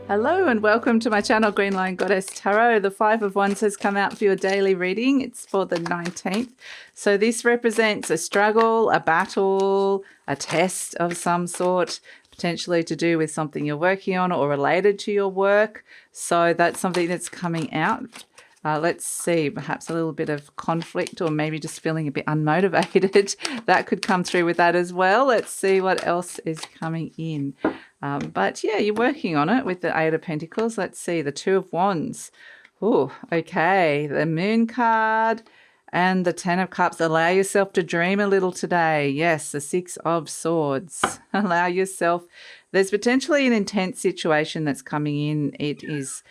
Hello and welcome to my channel, Green Lion Goddess Tarot. The Five of Wands has come out for your daily reading. It's for the 19th. So this represents a struggle, a battle, a test of some sort, potentially to do with something you're working on or related to your work. So that's something that's coming out. Let's see, perhaps a little bit of conflict or maybe just feeling a bit unmotivated. That could come through with that as well. Let's see what else is coming in. But yeah, you're working on it with the Eight of Pentacles. Let's see, the Two of Wands. Oh, okay. The Moon card and the Ten of Cups. Allow yourself to dream a little today. Yes, the Six of Swords. Allow yourself. There's potentially an intense situation that's coming in. It is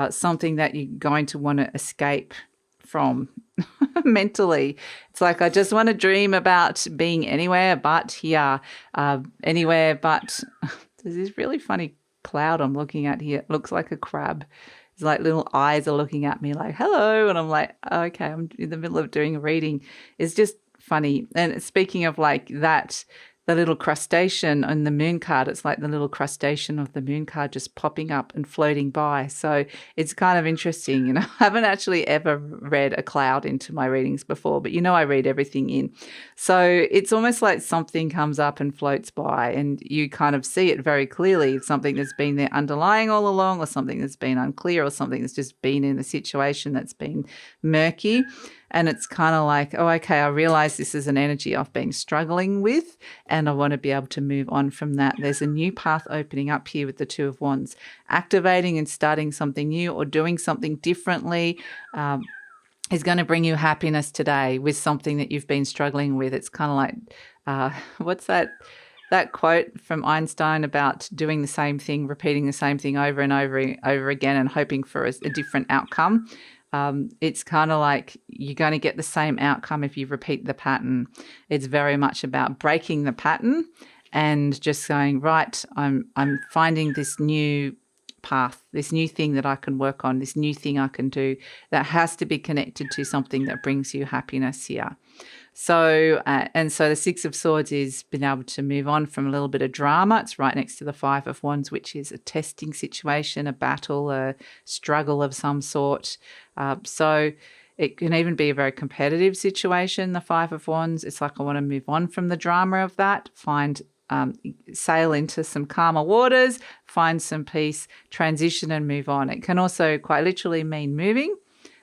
something that you're going to want to escape from mentally. It's like, I just want to dream about being anywhere but here, anywhere but... There's this really funny cloud I'm looking at here. It looks like a crab. It's like little eyes are looking at me like, hello. And I'm like, okay, I'm in the middle of doing a reading. It's just funny. And speaking of like that, the little crustacean on the Moon card, it's like the little crustacean of the Moon card just popping up and floating by. So it's kind of interesting. You know, I haven't actually ever read a cloud into my readings before, but you know, I read everything in. So it's almost like something comes up and floats by and you kind of see it very clearly. Something that's been there underlying all along, or something that's been unclear, or something that's just been in a situation that's been murky. And it's kind of like, oh, okay, I realize this is an energy I've been struggling with and I want to be able to move on from that. There's a new path opening up here with the Two of Wands. Activating and starting something new or doing something differently is going to bring you happiness today with something that you've been struggling with. It's kind of like, what's that quote from Einstein about doing the same thing, repeating the same thing over and over again and hoping for a different outcome. It's kind of like you're going to get the same outcome if you repeat the pattern. It's very much about breaking the pattern and just going, right, I'm finding this new path, this new thing that I can work on, this new thing I can do that has to be connected to something that brings you happiness here. So, so the Six of Swords is being able to move on from a little bit of drama. It's right next to the Five of Wands, which is a testing situation, a battle, a struggle of some sort. So it can even be a very competitive situation, the Five of Wands. It's like, I want to move on from the drama of that, sail into some calmer waters, find some peace, transition and move on. It can also quite literally mean moving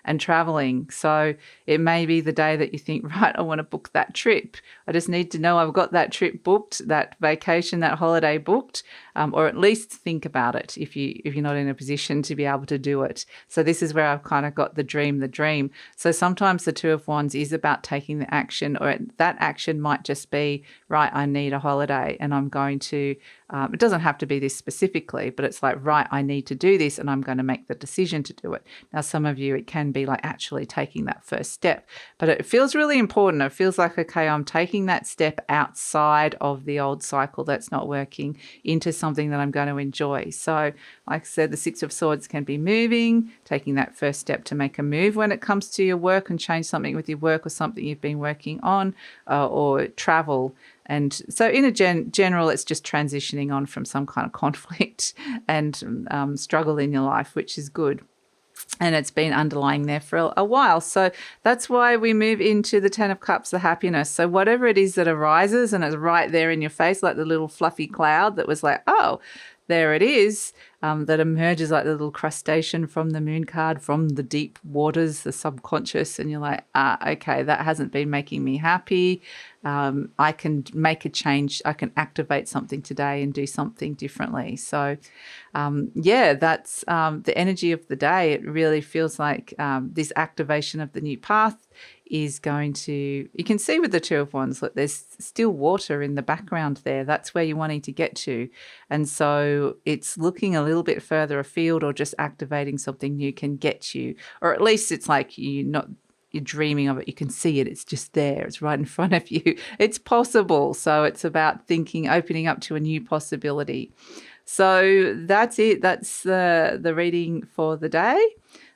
and traveling. So it may be the day that you think, right, I want to book that trip. I just need to know I've got that trip booked, that vacation, that holiday booked, or at least think about it if you're not in a position to be able to do it. So this is where I've kind of got the dream. So sometimes the Two of Wands is about taking the action, or that action might just be, right, I need a holiday and I'm going to, it doesn't have to be this specifically, but it's like, right, I need to do this and I'm going to make the decision to do it. Now, some of you, it can be like actually taking that first step, but it feels really important. It feels like, okay, I'm taking that step outside of the old cycle that's not working into something that I'm going to enjoy. So like I said, the Six of Swords can be moving, taking that first step to make a move when it comes to your work and change something with your work or something you've been working on, or travel. And so in a general, it's just transitioning on from some kind of conflict and struggle in your life, which is good. And it's been underlying there for a while. So that's why we move into the Ten of Cups, the happiness. So whatever it is that arises and it's right there in your face, like the little fluffy cloud that was like, oh, there it is, that emerges like the little crustacean from the Moon card, from the deep waters, the subconscious. And you're like, okay, that hasn't been making me happy. I can make a change. I can activate something today and do something differently. So, yeah, that's the energy of the day. It really feels like this activation of the new path is going to, you can see with the Two of Wands, look, there's still water in the background there. That's where you're wanting to get to. And so it's looking a little bit further afield, or just activating something new can get you, or at least it's like you're dreaming of it. You can see it. It's just there. It's right in front of you. It's possible. So it's about thinking, opening up to a new possibility. So that's it. That's the reading for the day.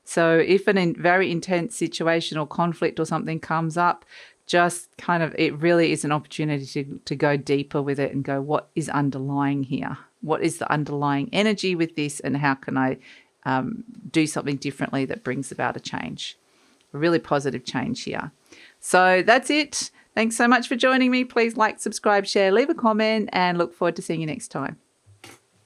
So if very intense situation or conflict or something comes up, just kind of, it really is an opportunity to go deeper with it and go, what is underlying here? What is the underlying energy with this, and how can I do something differently that brings about a change, a really positive change here. So that's it. Thanks so much for joining me. Please like, subscribe, share, leave a comment, and look forward to seeing you next time.